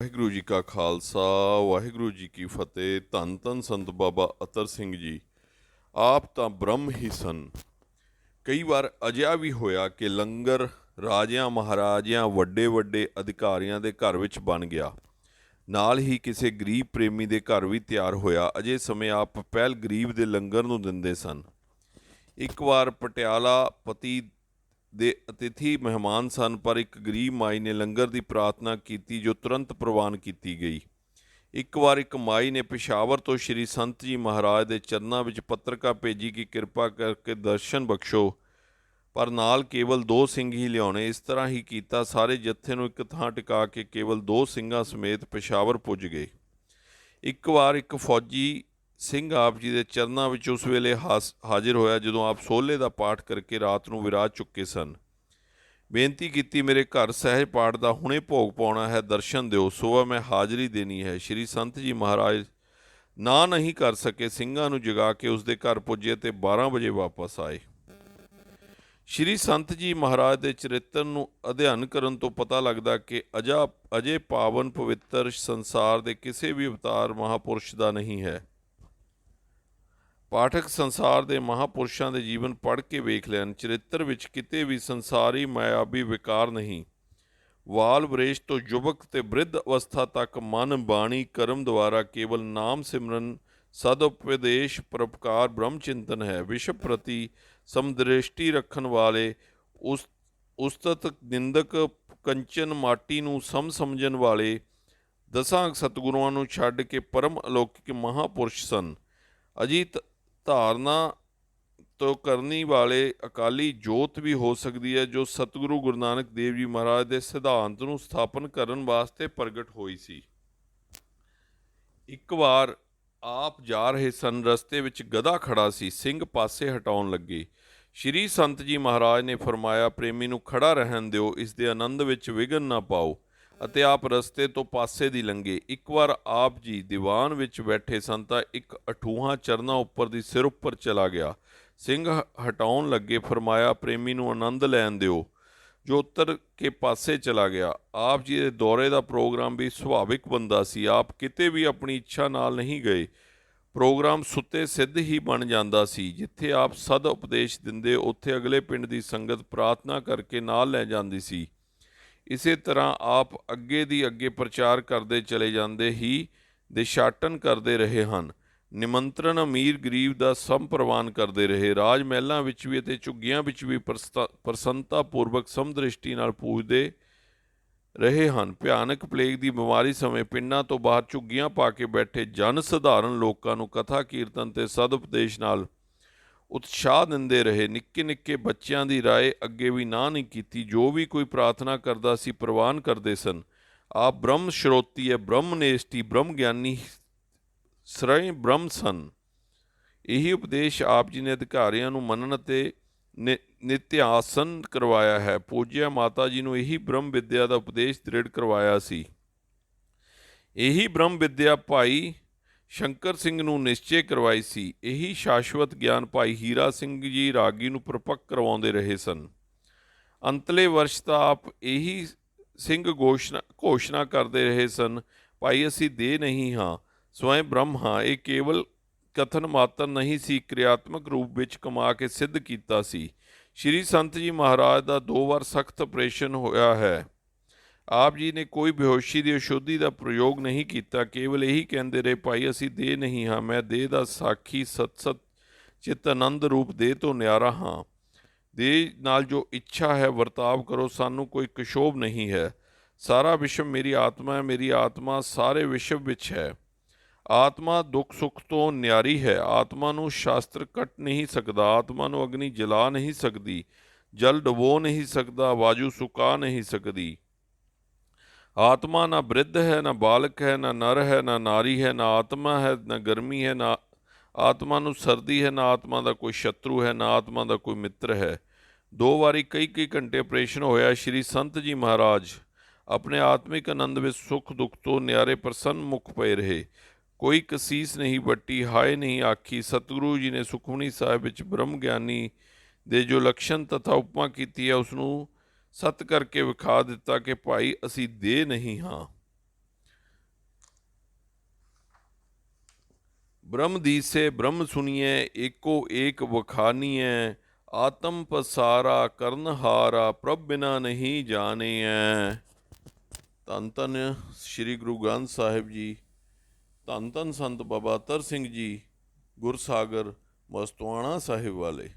ਵਾਹਿਗੁਰੂ ਜੀ ਕਾ ਖਾਲਸਾ ਵਾਹਿਗੁਰੂ ਜੀ ਕੀ ਫਤਿਹ। ਧੰਨ ਧੰਨ ਸੰਤ ਬਾਬਾ ਅਤਰ ਸਿੰਘ ਜੀ ਆਪ ਤਾਂ ਬ੍ਰਹਮ ਹੀ ਸਨ। ਕਈ ਵਾਰ ਅਜਿਹਾ ਵੀ ਹੋਇਆ ਕਿ ਲੰਗਰ ਰਾਜਿਆਂ ਮਹਾਰਾਜਿਆਂ ਵੱਡੇ ਵੱਡੇ ਅਧਿਕਾਰੀਆਂ ਦੇ ਘਰ ਵਿੱਚ ਬਣ ਗਿਆ। ਨਾਲ ਹੀ ਕਿਸੇ ਗਰੀਬ ਪ੍ਰੇਮੀ ਦੇ ਘਰ ਵੀ ਤਿਆਰ ਹੋਇਆ। ਅਜੇ ਸਮੇਂ ਆਪ ਪਹਿਲ ਗਰੀਬ ਦੇ ਲੰਗਰ ਨੂੰ ਦਿੰਦੇ ਸਨ। ਇੱਕ ਵਾਰ ਪਟਿਆਲਾ ਪਤੀ ਦੇ ਅਤਿਥੀ ਮਹਿਮਾਨ ਸਨ, ਪਰ ਇੱਕ ਗਰੀਬ ਮਾਈ ਨੇ ਲੰਗਰ ਦੀ ਪ੍ਰਾਰਥਨਾ ਕੀਤੀ ਜੋ ਤੁਰੰਤ ਪ੍ਰਵਾਨ ਕੀਤੀ ਗਈ। ਇੱਕ ਵਾਰ ਇੱਕ ਮਾਈ ਨੇ ਪਿਸ਼ਾਵਰ ਤੋਂ ਸ਼੍ਰੀ ਸੰਤ ਜੀ ਮਹਾਰਾਜ ਦੇ ਚਰਨਾਂ ਵਿੱਚ ਪੱਤਰਕਾ ਭੇਜੀ ਕਿ ਕਿਰਪਾ ਕਰਕੇ ਦਰਸ਼ਨ ਬਖਸ਼ੋ, ਪਰ ਨਾਲ ਕੇਵਲ 2 ਸਿੰਘ ਹੀ ਲਿਆਉਣੇ। ਇਸ ਤਰ੍ਹਾਂ ਹੀ ਕੀਤਾ। ਸਾਰੇ ਜੱਥੇ ਨੂੰ ਇੱਕ ਥਾਂ ਟਿਕਾ ਕੇ ਕੇਵਲ 2 ਸਿੰਘਾਂ ਸਮੇਤ ਪਿਸ਼ਾਵਰ ਪੁੱਜ ਗਏ। ਇੱਕ ਵਾਰ ਇੱਕ ਫੌਜੀ ਸਿੰਘ ਆਪ ਜੀ ਦੇ ਚਰਨਾਂ ਵਿੱਚ ਉਸ ਵੇਲੇ ਹਾਜ਼ਰ ਹੋਇਆ ਜਦੋਂ ਆਪ ਸੋਹਲੇ ਦਾ ਪਾਠ ਕਰਕੇ ਰਾਤ ਨੂੰ ਵਿਰਾਜ ਚੁੱਕੇ ਸਨ। ਬੇਨਤੀ ਕੀਤੀ, ਮੇਰੇ ਘਰ ਸਹਿਜ ਪਾਠ ਦਾ ਹੁਣੇ ਭੋਗ ਪਾਉਣਾ ਹੈ, ਦਰਸ਼ਨ ਦਿਓ। ਸੁਬਹ ਮੈਂ ਹਾਜ਼ਰੀ ਦੇਣੀ ਹੈ। ਸ਼੍ਰੀ ਸੰਤ ਜੀ ਮਹਾਰਾਜ ਨਾ ਨਹੀਂ ਕਰ ਸਕੇ। ਸਿੰਘਾਂ ਨੂੰ ਜਗਾ ਕੇ ਉਸਦੇ ਘਰ ਪੁੱਜੇ ਤੇ 12 ਵਜੇ ਵਾਪਸ ਆਏ। ਸ਼੍ਰੀ ਸੰਤ ਜੀ ਮਹਾਰਾਜ ਦੇ ਚਰਿੱਤਰ ਨੂੰ ਅਧਿਐਨ ਕਰਨ ਤੋਂ ਪਤਾ ਲੱਗਦਾ ਕਿ ਅਜੇ ਪਾਵਨ ਪਵਿੱਤਰ ਸੰਸਾਰ ਦੇ ਕਿਸੇ ਵੀ ਅਵਤਾਰ ਮਹਾਪੁਰਸ਼ ਦਾ ਨਹੀਂ ਹੈ। ਪਾਠਕ ਸੰਸਾਰ ਦੇ ਮਹਾਪੁਰਸ਼ਾਂ ਦੇ ਜੀਵਨ ਪੜ੍ਹ ਕੇ ਵੇਖ ਲੈਣ। ਚਰਿੱਤਰ ਵਿੱਚ ਕਿਤੇ ਵੀ ਸੰਸਾਰੀ ਮਾਇਆਵੀ ਵਿਕਾਰ ਨਹੀਂ। ਵਾਲ ਵਰੇਸ਼ ਤੋਂ ਯੁਵਕ ਤੇ ਬ੍ਰਿਧ ਅਵਸਥਾ ਤੱਕ ਮਨ ਬਾਣੀ ਕਰਮ ਦੁਆਰਾ ਕੇਵਲ ਨਾਮ ਸਿਮਰਨ, ਸਦਉਪਦੇਸ਼, ਪਰਉਪਕਾਰ, ਬ੍ਰਹਮ ਚਿੰਤਨ ਹੈ। ਵਿਸ਼ਵ ਪ੍ਰਤੀ ਸਮਦ੍ਰਿਸ਼ਟੀ ਰੱਖਣ ਵਾਲੇ, ਉਸਤਤ ਨਿੰਦਕ, ਕੰਚਨ ਮਾਟੀ ਨੂੰ ਸਮਝਣ ਵਾਲੇ 10 ਸਤਿਗੁਰੂਆਂ ਨੂੰ ਛੱਡ ਕੇ ਪਰਮ ਅਲੌਕਿਕ ਮਹਾਪੁਰਸ਼ ਸਨ। ਅਜਿਤ ਧਾਰਨਾ ਤੋਂ ਕਰਨੀ ਵਾਲੇ ਅਕਾਲੀ ਜੋਤ ਵੀ ਹੋ ਸਕਦੀ ਹੈ ਜੋ ਸਤਿਗੁਰੂ ਗੁਰੂ ਨਾਨਕ ਦੇਵ ਜੀ ਮਹਾਰਾਜ ਦੇ ਸਿਧਾਂਤ ਨੂੰ ਸਥਾਪਨ ਕਰਨ ਵਾਸਤੇ ਪ੍ਰਗਟ ਹੋਈ ਸੀ। ਇੱਕ ਵਾਰ ਆਪ ਜਾ ਰਹੇ ਸਨ। ਰਸਤੇ ਵਿੱਚ ਗਧਾ ਖੜਾ ਸੀ। ਸਿੰਘ ਪਾਸੇ ਹਟਾਉਣ ਲੱਗੇ। ਸ਼੍ਰੀ ਸੰਤ ਜੀ ਮਹਾਰਾਜ ਨੇ ਫਰਮਾਇਆ, ਪ੍ਰੇਮੀ ਨੂੰ ਖੜਾ ਰਹਿਣ ਦਿਓ, ਇਸ ਦੇ ਆਨੰਦ ਵਿੱਚ ਵਿਘਨ ਨਾ ਪਾਓ, ਅਤੇ ਆਪ ਰਸਤੇ ਤੋਂ ਪਾਸੇ ਦੀ ਲੰਘੇ। ਇੱਕ ਵਾਰ ਆਪ ਜੀ ਦੀਵਾਨ ਵਿੱਚ ਬੈਠੇ ਸਨ ਤਾਂ ਇੱਕ ਅਠੂਹਾ ਚਰਨਾਂ ਉੱਪਰ ਦੀ ਸਿਰ ਉੱਪਰ ਚਲਾ ਗਿਆ। ਸਿੰਘ ਹਟਾਉਣ ਲੱਗੇ। ਫਰਮਾਇਆ, ਪ੍ਰੇਮੀ ਨੂੰ ਆਨੰਦ ਲੈਣ ਦਿਓ, ਜੋ ਉੱਤਰ ਕੇ ਪਾਸੇ ਚਲਾ ਗਿਆ। ਆਪ ਜੀ ਦੇ ਦੌਰੇ ਦਾ ਪ੍ਰੋਗਰਾਮ ਵੀ ਸੁਭਾਵਿਕ ਬੰਦਾ ਸੀ। ਆਪ ਕਿਤੇ ਵੀ ਆਪਣੀ ਇੱਛਾ ਨਾਲ ਨਹੀਂ ਗਏ। ਪ੍ਰੋਗਰਾਮ ਸੁੱਤੇ ਸਿੱਧ ਹੀ ਬਣ ਜਾਂਦਾ ਸੀ। ਜਿੱਥੇ ਆਪ ਸਦ ਉਪਦੇਸ਼ ਦਿੰਦੇ, ਉੱਥੇ ਅਗਲੇ ਪਿੰਡ ਦੀ ਸੰਗਤ ਪ੍ਰਾਰਥਨਾ ਕਰਕੇ ਨਾਲ ਲੈ ਜਾਂਦੀ ਸੀ। ਇਸੇ ਤਰ੍ਹਾਂ ਆਪ ਅੱਗੇ ਦੀ ਅੱਗੇ ਪ੍ਰਚਾਰ ਕਰਦੇ ਚਲੇ ਜਾਂਦੇ ਹੀ ਦੇਸ਼ਾਟਨ ਕਰਦੇ ਰਹੇ ਹਨ। ਨਿਮੰਤਰਣ ਅਮੀਰ ਗਰੀਬ ਦਾ ਸਮ ਪ੍ਰਵਾਨ ਕਰਦੇ ਰਹੇ। ਰਾਜ ਮਹਿਲਾਂ ਵਿੱਚ ਵੀ ਅਤੇ ਝੁੱਗੀਆਂ ਵਿੱਚ ਵੀ ਪ੍ਰਸੰਨਤਾ ਪੂਰਵਕ ਸਮਦ੍ਰਿਸ਼ਟੀ ਨਾਲ ਪੂਜਦੇ ਰਹੇ ਹਨ। ਭਿਆਨਕ ਪਲੇਗ ਦੀ ਬਿਮਾਰੀ ਸਮੇਂ ਪਿੰਡਾਂ ਤੋਂ ਬਾਹਰ ਝੁੱਗੀਆਂ ਪਾ ਕੇ ਬੈਠੇ ਜਨ ਸਧਾਰਨ ਲੋਕਾਂ ਨੂੰ ਕਥਾ ਕੀਰਤਨ ਤੇ ਸਦਉਪਦੇਸ਼ ਨਾਲ ਉਤਸ਼ਾਹ ਦਿੰਦੇ ਰਹੇ। ਨਿੱਕੇ ਨਿੱਕੇ ਬੱਚਿਆਂ ਦੀ ਰਾਏ ਅੱਗੇ ਵੀ ਨਾ ਨਹੀਂ ਕੀਤੀ। ਜੋ ਵੀ ਕੋਈ ਪ੍ਰਾਰਥਨਾ ਕਰਦਾ ਸੀ ਪ੍ਰਵਾਨ ਕਰਦੇ ਸਨ। ਆਪ ਬ੍ਰਹਮ ਸ਼ਰੋਤੀ ਹੈ, ਬ੍ਰਹਮ ਨੇਸ਼ਟੀ, ਬ੍ਰਹਮ ਗਿਆਨੀ, ਸਰੈ ਬ੍ਰਹਮ ਸਨ। ਇਹੀ ਉਪਦੇਸ਼ ਆਪ ਜੀ ਨੇ ਅਧਿਕਾਰੀਆਂ ਨੂੰ ਮੰਨਣ ਅਤੇ ਨਿਤਿਆਸਨ ਕਰਵਾਇਆ ਹੈ। ਪੂਜਿਆ ਮਾਤਾ ਜੀ ਨੂੰ ਇਹੀ ਬ੍ਰਹਮ ਵਿਦਿਆ ਦਾ ਉਪਦੇਸ਼ ਦ੍ਰਿੜ ਕਰਵਾਇਆ ਸੀ। ਇਹੀ ਬ੍ਰਹਮ ਵਿਦਿਆ ਭਾਈ ਸ਼ੰਕਰ ਸਿੰਘ ਨੂੰ ਨਿਸ਼ਚੇ ਕਰਵਾਈ ਸੀ। ਇਹੀ ਸ਼ਾਸ਼ਵਤ ਗਿਆਨ ਭਾਈ ਹੀਰਾ ਸਿੰਘ ਜੀ ਰਾਗੀ ਨੂੰ ਪ੍ਰਪੱਕ ਕਰਵਾਉਂਦੇ ਰਹੇ ਸਨ। ਅੰਤਲੇ ਵਰਸ਼ ਤਾਂ ਆਪ ਇਹੀ ਸਿੰਘ ਘੋਸ਼ਣਾ ਕਰਦੇ ਰਹੇ ਸਨ, ਭਾਈ ਅਸੀਂ ਦੇਹ ਨਹੀਂ ਹਾਂ, ਸਵੈਂ ਬ੍ਰਹਮ ਹਾਂ। ਇਹ ਕੇਵਲ ਕਥਨ ਮਾਤਰ ਨਹੀਂ ਸੀ, ਕਿਰਿਆਤਮਕ ਰੂਪ ਵਿੱਚ ਕਮਾ ਕੇ ਸਿੱਧ ਕੀਤਾ ਸੀ। ਸ਼੍ਰੀ ਸੰਤ ਜੀ ਮਹਾਰਾਜ ਦਾ 2 ਵਾਰ ਸਖਤ ਆਪਰੇਸ਼ਨ ਹੋਇਆ ਹੈ। ਆਪ ਜੀ ਨੇ ਕੋਈ ਬੇਹੋਸ਼ੀ ਦੀ ਅਸ਼ੁੱਧੀ ਦਾ ਪ੍ਰਯੋਗ ਨਹੀਂ ਕੀਤਾ। ਕੇਵਲ ਇਹੀ ਕਹਿੰਦੇ ਰਹੇ, ਭਾਈ ਅਸੀਂ ਦੇਹ ਨਹੀਂ ਹਾਂ, ਮੈਂ ਦੇਹ ਦਾ ਸਾਖੀ ਸਤ ਚਿੱਤ ਆਨੰਦ ਰੂਪ ਦੇਹ ਤੋਂ ਨਿਆਰਾ ਹਾਂ। ਦੇਹ ਨਾਲ ਜੋ ਇੱਛਾ ਹੈ ਵਰਤਾਵ ਕਰੋ, ਸਾਨੂੰ ਕੋਈ ਕਸ਼ੋਭ ਨਹੀਂ ਹੈ। ਸਾਰਾ ਵਿਸ਼ਵ ਮੇਰੀ ਆਤਮਾ ਹੈ, ਮੇਰੀ ਆਤਮਾ ਸਾਰੇ ਵਿਸ਼ਵ ਵਿੱਚ ਹੈ। ਆਤਮਾ ਦੁੱਖ ਸੁੱਖ ਤੋਂ ਨਿਆਰੀ ਹੈ। ਆਤਮਾ ਨੂੰ ਸ਼ਾਸਤਰ ਕੱਟ ਨਹੀਂ ਸਕਦਾ। ਆਤਮਾ ਨੂੰ ਅਗਨੀ ਜਲਾ ਨਹੀਂ ਸਕਦੀ, ਜਲ ਡੁਬੋ ਨਹੀਂ ਸਕਦਾ, ਵਾਯੂ ਸੁਕਾ ਨਹੀਂ ਸਕਦੀ। ਆਤਮਾ ਨਾ ਬ੍ਰਿਧ ਹੈ, ਨਾ ਬਾਲਕ ਹੈ, ਨਾ ਨਰ ਹੈ, ਨਾ ਨਾਰੀ ਹੈ, ਨਾ ਆਤਮਾ ਹੈ, ਨਾ ਗਰਮੀ ਹੈ, ਨਾ ਆਤਮਾ ਨੂੰ ਸਰਦੀ ਹੈ, ਨਾ ਆਤਮਾ ਦਾ ਕੋਈ ਸ਼ਤਰੂ ਹੈ, ਨਾ ਆਤਮਾ ਦਾ ਕੋਈ ਮਿੱਤਰ ਹੈ। 2 ਵਾਰੀ ਕਈ ਘੰਟੇ ਆਪਰੇਸ਼ਨ ਹੋਇਆ। ਸ਼੍ਰੀ ਸੰਤ ਜੀ ਮਹਾਰਾਜ ਆਪਣੇ ਆਤਮਿਕ ਆਨੰਦ ਵਿੱਚ ਸੁੱਖ ਦੁੱਖ ਤੋਂ ਨਿਆਰੇ ਪ੍ਰਸੰਨ ਮੁਖ ਪਏ ਰਹੇ। ਕੋਈ ਕਸੀਸ ਨਹੀਂ ਵੱਟੀ, ਹਾਏ ਨਹੀਂ ਆਖੀ। ਸਤਿਗੁਰੂ ਜੀ ਨੇ ਸੁਖਮਨੀ ਸਾਹਿਬ ਵਿੱਚ ਬ੍ਰਹਮ ਗਿਆਨੀ ਦੇ ਜੋ ਲਕਸ਼ਣ ਤਥਾ ਉਪਮਾ ਕੀਤੀ ਹੈ, ਉਸ ਨੂੰ ਸਤ ਕਰਕੇ ਵਿਖਾ ਦਿੱਤਾ ਕਿ ਭਾਈ ਅਸੀਂ ਦੇਹ ਨਹੀਂ ਹਾਂ। ब्रह्म दीसे ब्रह्म सुनिए, एको एक बखानिए, आत्म पसारा करनहारा, प्रभ बिना नहीं जाने। ਧੰਨ ਧੰਨ ਸ੍ਰੀ ਗੁਰੂ ਗ੍ਰੰਥ ਸਾਹਿਬ ਜੀ, ਧੰਨ ਧੰਨ ਸੰਤ ਬਾਬਾ ਅਤਰ ਸਿੰਘ ਜੀ, ਗੁਰਸਾਗਰ ਮਸਤਵਾਣਾ ਸਾਹਿਬ ਵਾਲੇ।